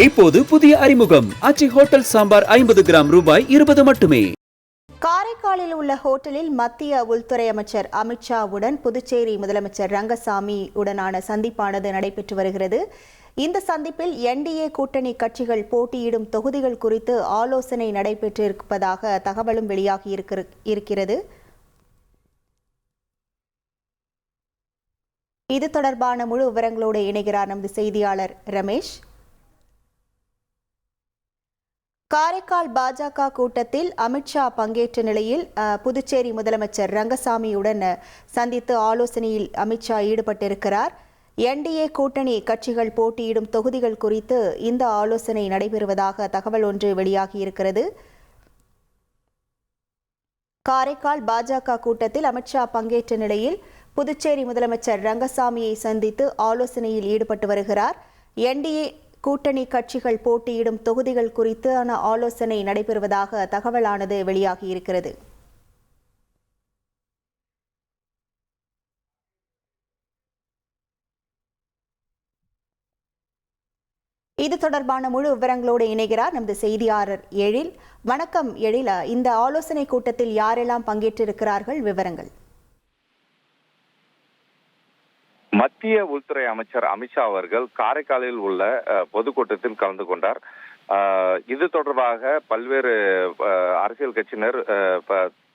இப்போது புதிய அறிமுகம் ஆச்சி ஹோட்டல் சாம்பார் 50 கிராம் ரூபாய் 20 மட்டுமே. காரைக்காலில் உள்ள ஹோட்டலில் மத்திய உள்துறை அமைச்சர் அமித்ஷாவுடன் புதுச்சேரி முதலமைச்சர் ரங்கசாமி உடனான சந்திப்பானது நடைபெற்று வருகிறது. இந்த சந்திப்பில் என்டிஏ கூட்டணி கட்சிகள் போட்டியிடும் தொகுதிகள் குறித்து ஆலோசனை நடைபெற்றிருப்பதாக தகவலும் வெளியாகி இருக்கிறது. இது தொடர்பான முழு விவரங்களோடு இணைகிறார் நமது செய்தியாளர் ரமேஷ். காரைக்கால் பாஜக கூட்டத்தில் அமித்ஷா பங்கேற்ற நிலையில் புதுச்சேரி முதலமைச்சர் ரங்கசாமியுடன் சந்தித்து ஆலோசனையில் அமித்ஷா ஈடுபட்டிருக்கிறார். என்டிஏ கூட்டணி கட்சிகள் போட்டியிடும் தொகுதிகள் குறித்து இந்த ஆலோசனை நடைபெறுவதாக தகவல் ஒன்று வெளியாகியிருக்கிறது. காரைக்கால் பாஜக கூட்டத்தில் அமித்ஷா பங்கேற்ற நிலையில் புதுச்சேரி முதலமைச்சர் ரங்கசாமியை சந்தித்து ஆலோசனையில் ஈடுபட்டு வருகிறார். என்டிஏ கூட்டணி கட்சிகள் போட்டியிடும் தொகுதிகள் குறித்தான ஆலோசனை நடைபெறுவதாக தகவலானது வெளியாகியிருக்கிறது. இது தொடர்பான முழு விவரங்களோடு இணைகிறார் நமது செய்தியாளர் எழில். வணக்கம் எழில், இந்த ஆலோசனை கூட்டத்தில் யாரெல்லாம் பங்கேற்றிருக்கிறார்கள், விவரங்கள்? மத்திய உள்துறை அமைச்சர் அமித்ஷா அவர்கள் காரைக்காலில் உள்ள பொதுக்கூட்டத்தில் கலந்து கொண்டார். இது தொடர்பாக பல்வேறு அரசியல் கட்சியினர்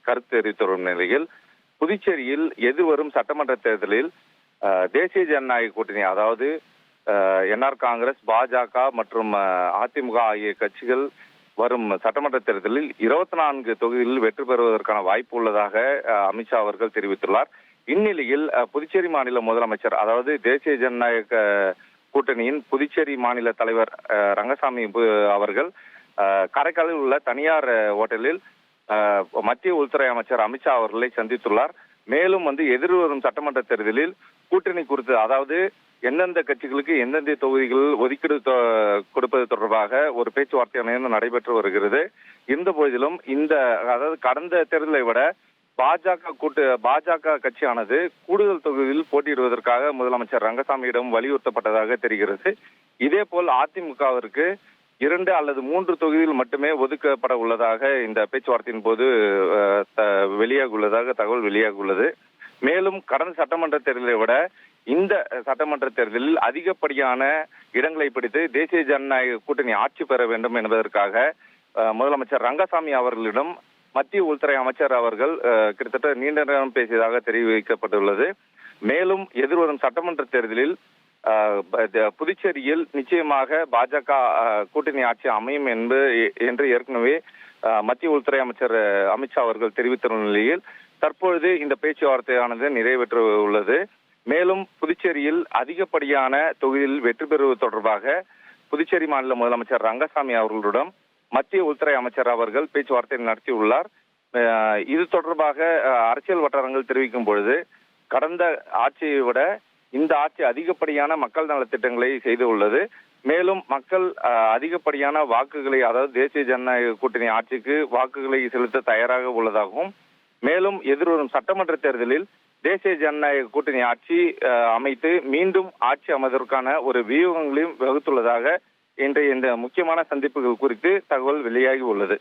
கருத்து தெரிவித்து வரும் நிலையில் புதுச்சேரியில் எதிர்வரும் சட்டமன்ற தேர்தலில் தேசிய ஜனநாயக கூட்டணி, அதாவது என்ஆர் காங்கிரஸ், பாஜக மற்றும் அதிமுக ஆகிய கட்சிகள் வரும் சட்டமன்ற தேர்தலில் 24 தொகுதிகளில் வெற்றி பெறுவதற்கான வாய்ப்பு உள்ளதாக அமித்ஷா அவர்கள் தெரிவித்துள்ளார். இந்நிலையில் புதுச்சேரி மாநில முதலமைச்சர், அதாவது தேசிய ஜனநாயக கூட்டணியின் புதுச்சேரி மாநில தலைவர் ரங்கசாமி அவர்கள் காரைக்காலில் உள்ள தனியார் ஹோட்டலில் மத்திய உள்துறை அமைச்சர் அமித்ஷா அவர்களை சந்தித்துள்ளார். மேலும் எதிர்வரும் சட்டமன்ற தேர்தலில் கூட்டணி குறித்து, அதாவது எந்தெந்த கட்சிகளுக்கு எந்தெந்த தொகுதிகள் ஒதுக்கீடு கொடுப்பது தொடர்பாக ஒரு பேச்சுவார்த்தை நடைபெற்று வருகிறது. இருந்த போதிலும் அதாவது கடந்த தேர்தலை விட பாஜக கட்சியானது கூடுதல் தொகுதியில் போட்டியிடுவதற்காக முதலமைச்சர் ரங்கசாமியிடம் வலியுறுத்தப்பட்டதாக தெரிகிறது. இதேபோல் அதிமுகவிற்கு 2 அல்லது 3 தொகுதியில் மட்டுமே ஒதுக்கப்பட உள்ளதாக இந்த பேச்சுவார்த்தையின் போது தகவல் வெளியாகியுள்ளது. மேலும் கடந்த சட்டமன்ற தேர்தலை விட இந்த சட்டமன்ற தேர்தலில் அதிகப்படியான இடங்களை பிடித்து தேசிய ஜனநாயக கூட்டணி ஆட்சி பெற வேண்டும் என்பதற்காக முதலமைச்சர் ரங்கசாமி அவர்களிடம் மத்திய உள்துறை அமைச்சர் அவர்கள் கிட்டத்தட்ட நீண்ட நேரம் பேசியதாக தெரிவிக்கப்பட்டுள்ளது. மேலும் எதிர்வரும் சட்டமன்ற தேர்தலில் புதுச்சேரியில் நிச்சயமாக பாஜக கூட்டணி ஆட்சி அமையும் என்று ஏற்கனவே மத்திய உள்துறை அமைச்சர் அமித்ஷா அவர்கள் தெரிவித்துள்ள நிலையில் தற்பொழுது இந்த பேச்சுவார்த்தையானது நிறைவேற்ற உள்ளது. மேலும் புதுச்சேரியில் அதிகப்படியான தொகுதியில் வெற்றி பெறுவது தொடர்பாக புதுச்சேரி மாநில முதலமைச்சர் ரங்கசாமி அவர்களுடன் மத்திய உள்துறை அமைச்சர் அவர்கள் பேச்சுவார்த்தை நடத்தியுள்ளார். இது தொடர்பாக அரசியல் வட்டாரங்கள் தெரிவிக்கும் பொழுது கடந்த ஆட்சியை விட இந்த ஆட்சி அதிகப்படியான மக்கள் நலத்திட்டங்களை செய்து உள்ளது. மேலும் மக்கள் அதிகப்படியான வாக்குகளை, அதாவது தேசிய ஜனநாயக கூட்டணி ஆட்சிக்கு வாக்குகளை செலுத்த தயாராக உள்ளதாகவும், மேலும் எதிர்வரும் சட்டமன்ற தேர்தலில் தேசிய ஜனநாயக கூட்டணி ஆட்சி அமைத்து மீண்டும் ஆட்சி அமைவதற்கான ஒரு வியூகங்களையும் வகுத்துள்ளதாக இன்றைய இந்த முக்கியமான சந்திப்புகள் குறித்து தகவல் வெளியாகி உள்ளது.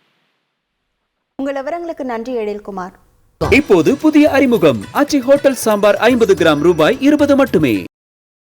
உங்கள் விவரங்களுக்கு நன்றி எழில்குமார். இப்போது புதிய அறிமுகம் ஆச்சி ஹோட்டல் சாம்பார் 50 கிராம் ரூபாய் 20 மட்டுமே.